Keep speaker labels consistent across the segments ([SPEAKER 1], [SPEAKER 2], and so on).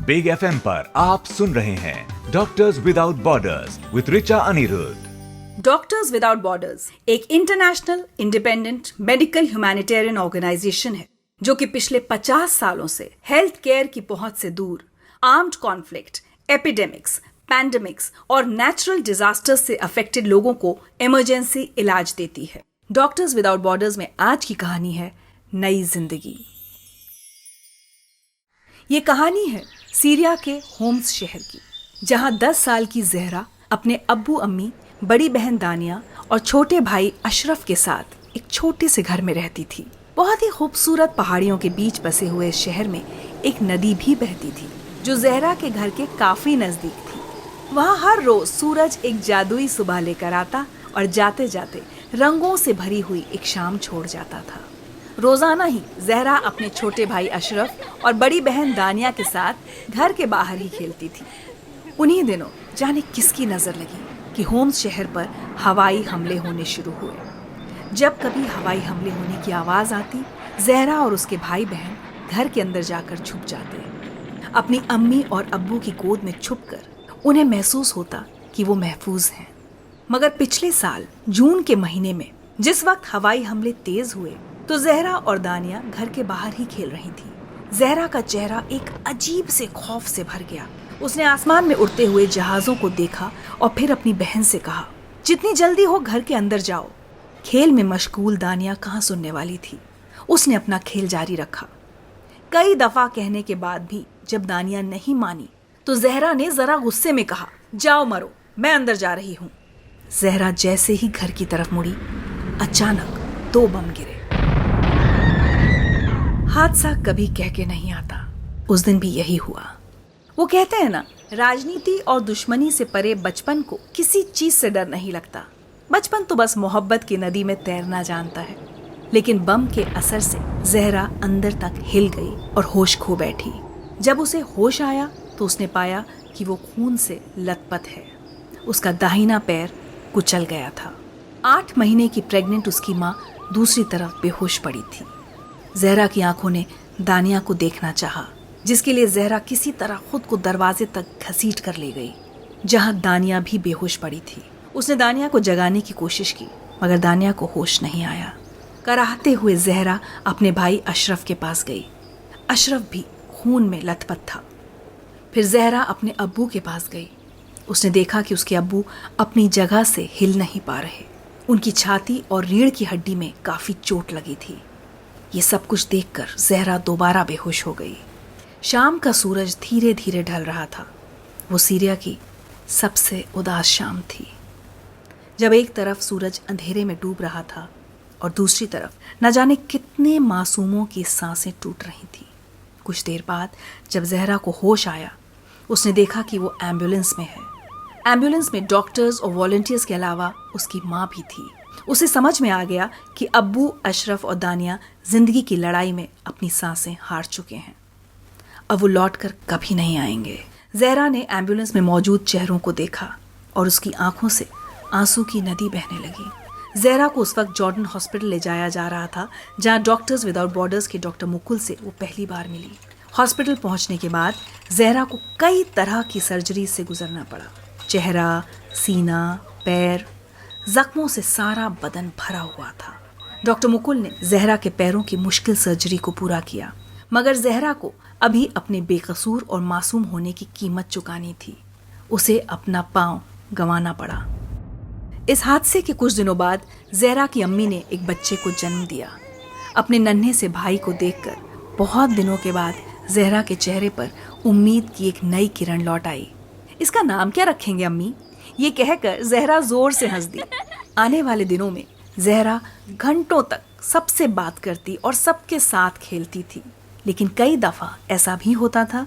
[SPEAKER 1] Big FM पर आप सुन रहे हैं doctors without borders with Richa Anirudh.
[SPEAKER 2] Doctors without borders एक international independent medical humanitarian organisation है जो कि पिछले 50 सालों से हेल्थ केयर की पहुंच से दूर आर्म्ड कॉन्फ्लिक्ट, एपिडेमिक्स, पैंडेमिक्स और नेचुरल डिजास्टर्स से अफेक्टेड लोगों को इमरजेंसी इलाज देती है। डॉक्टर्स विदाउट बॉर्डर्स में आज की कहानी है नई जिंदगी। ये कहानी है सीरिया के होम्स शहर की, जहां 10 साल की जहरा अपने अब्बू अम्मी, बड़ी बहन दानिया और छोटे भाई अशरफ के साथ एक छोटे से घर में रहती थी। बहुत ही खूबसूरत पहाड़ियों के बीच बसे हुए इस शहर में एक नदी भी बहती थी जो जहरा के घर के काफी नजदीक थी। वहाँ हर रोज सूरज एक जादुई सुबह लेकर आता और जाते जाते रंगों से भरी हुई एक शाम छोड़ जाता था। रोजाना ही जहरा अपने छोटे भाई अशरफ और बड़ी बहन दानिया के साथ घर के बाहर ही खेलती थी। उन्हीं दिनों जाने किसकी नजर लगी कि होम्स शहर पर हवाई हमले होने शुरू हुए। जब कभी हवाई हमले होने की आवाज आती, जहरा और उसके भाई बहन घर के अंदर जाकर छुप जाते। अपनी अम्मी और अब्बू की गोद में छुपकर उन्हें महसूस होता कि वो महफूज हैं। मगर पिछले साल जून के महीने में जिस वक्त हवाई हमले तेज हुए तो जहरा और दानिया घर के बाहर ही खेल रही थी। जहरा का चेहरा एक अजीब से खौफ से भर गया। उसने आसमान में उड़ते हुए जहाजों को देखा और फिर अपनी बहन से कहा, जितनी जल्दी हो घर के अंदर जाओ। खेल में मशगूल दानिया कहाँ सुनने वाली थी। उसने अपना खेल जारी रखा। कई दफा कहने के बाद भी जब दानिया नहीं मानी तो जहरा ने जरा गुस्से में कहा, जाओ मरो, मैं अंदर जा रही हूँ। जहरा जैसे ही घर की तरफ मुड़ी, अचानक 2 बम गिरे। हादसा कभी कह के नहीं आता। उस दिन भी यही हुआ। वो कहते हैं ना, राजनीति और दुश्मनी से परे बचपन को किसी चीज से डर नहीं लगता। बचपन तो बस मोहब्बत की नदी में तैरना जानता है। लेकिन बम के असर से जहरा अंदर तक हिल गई और होश खो बैठी। जब उसे होश आया तो उसने पाया कि वो खून से लथपथ है। उसका दाहिना पैर कुचल गया था। 8 महीने की प्रेग्नेंट उसकी माँ दूसरी तरफ बेहोश पड़ी थी। जहरा की आंखों ने दानिया को देखना चाहा, जिसके लिए जहरा किसी तरह खुद को दरवाजे तक घसीट कर ले गई, जहां दानिया भी बेहोश पड़ी थी। उसने दानिया को जगाने की कोशिश की, मगर दानिया को होश नहीं आया। कराहते हुए जहरा अपने भाई अशरफ के पास गई। अशरफ भी खून में लथपथ था। फिर जहरा अपने अब्बू के पास गई। उसने देखा कि उसके अब्बू अपनी जगह से हिल नहीं पा रहे। उनकी छाती और रीढ़ की हड्डी में काफी चोट लगी थी। ये सब कुछ देखकर जहरा दोबारा बेहोश हो गई। शाम का सूरज धीरे धीरे ढल रहा था। वो सीरिया की सबसे उदास शाम थी, जब एक तरफ सूरज अंधेरे में डूब रहा था और दूसरी तरफ न जाने कितने मासूमों की सांसें टूट रही थी। कुछ देर बाद जब जहरा को होश आया, उसने देखा कि वो एम्बुलेंस में है। एम्बुलेंस में डॉक्टर्स और वॉलंटियर्स के अलावा उसकी माँ भी थी। उसे समझ में आ गया कि अब्बू, अशरफ और दानिया जिंदगी की लड़ाई में अपनी सांसें हार चुके हैं। अब वो लौटकर कभी नहीं आएंगे। जहरा ने एम्बुलेंस में मौजूद चेहरों को देखा और उसकी आंखों से आंसू की नदी बहने लगी। जहरा को उस वक्त जॉर्डन हॉस्पिटल ले जाया जा रहा था, जहां डॉक्टर्स विदाउट बॉर्डर्स के डॉक्टर मुकुल से वो पहली बार मिली। हॉस्पिटल पहुंचने के बाद जहरा को कई तरह की सर्जरी से गुजरना पड़ा। चेहरा, सीना, पैर, जख्मों से सारा बदन भरा हुआ था। डॉक्टर मुकुल ने जहरा के पैरों की मुश्किल सर्जरी को पूरा किया, मगर जहरा को अभी अपने बेकसूर और मासूम होने की कीमत चुकानी थी। उसे अपना पांव गंवाना पड़ा। इस हादसे के कुछ दिनों बाद जहरा की अम्मी ने एक बच्चे को जन्म दिया। अपने नन्हे से भाई को देखकर बहुत दिनों के बाद जहरा के चेहरे पर उम्मीद की एक नई किरण लौट आई। इसका नाम क्या रखेंगे अम्मी? ये कहकर जहरा जोर से हंस दी। आने वाले दिनों में जहरा घंटों तक सबसे बात करती और सबके साथ खेलती थी। लेकिन कई दफा ऐसा भी होता था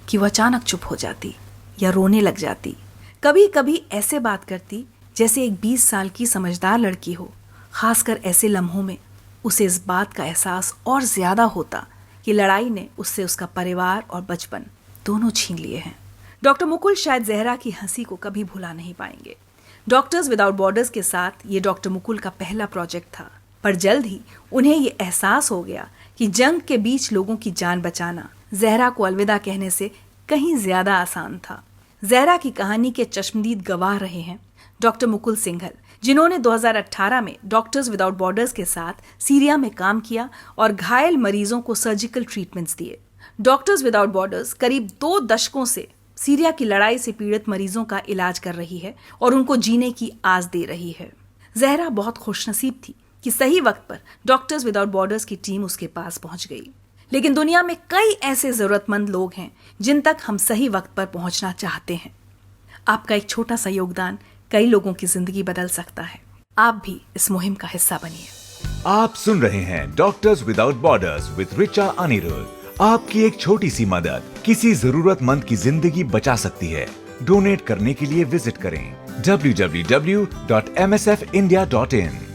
[SPEAKER 2] कि वह अचानक चुप हो जाती या रोने लग जाती। कभी कभी ऐसे बात करती जैसे एक 20 साल की समझदार लड़की हो। खासकर ऐसे लम्हों में उसे इस बात का एहसास और ज्यादा होता कि लड़ाई ने उससे उसका परिवार और बचपन दोनों छीन लिए हैं। डॉक्टर मुकुल शायद जहरा की हंसी को कभी भुला नहीं पाएंगे। डॉक्टर्स विदाउट बॉर्डर्स के साथ ये डॉक्टर मुकुल का पहला प्रोजेक्ट था, पर जल्द ही उन्हें ये एहसास हो गया कि जंग के बीच लोगों की जान बचाना जहरा को अलविदा कहने से कहीं ज्यादा आसान था। जहरा की कहानी के चश्मदीद गवाह रहे हैं डॉक्टर मुकुल सिंघल, जिन्होंने 2018 में डॉक्टर्स विदाउट बॉर्डर्स के साथ सीरिया में काम किया और घायल मरीजों को सर्जिकल ट्रीटमेंट्स दिए। डॉक्टर्स विदाउट बॉर्डर्स करीब 2 दशकों से सीरिया की लड़ाई से पीड़ित मरीजों का इलाज कर रही है और उनको जीने की आस दे रही है। जहरा बहुत खुशनसीब थी कि सही वक्त पर डॉक्टर्स विदाउट बॉर्डर्स की टीम उसके पास पहुंच गई। लेकिन दुनिया में कई ऐसे जरूरतमंद लोग हैं जिन तक हम सही वक्त पर पहुंचना चाहते हैं। आपका एक छोटा सा योगदान कई लोगों की जिंदगी बदल सकता है। आप भी इस मुहिम का हिस्सा बनिए।
[SPEAKER 1] आप सुन रहे हैं doctors without borders with Richa Anirudh. आपकी एक छोटी सी मदद किसी जरूरतमंद की जिंदगी बचा सकती है। डोनेट करने के लिए विजिट करें www.msfindia.in।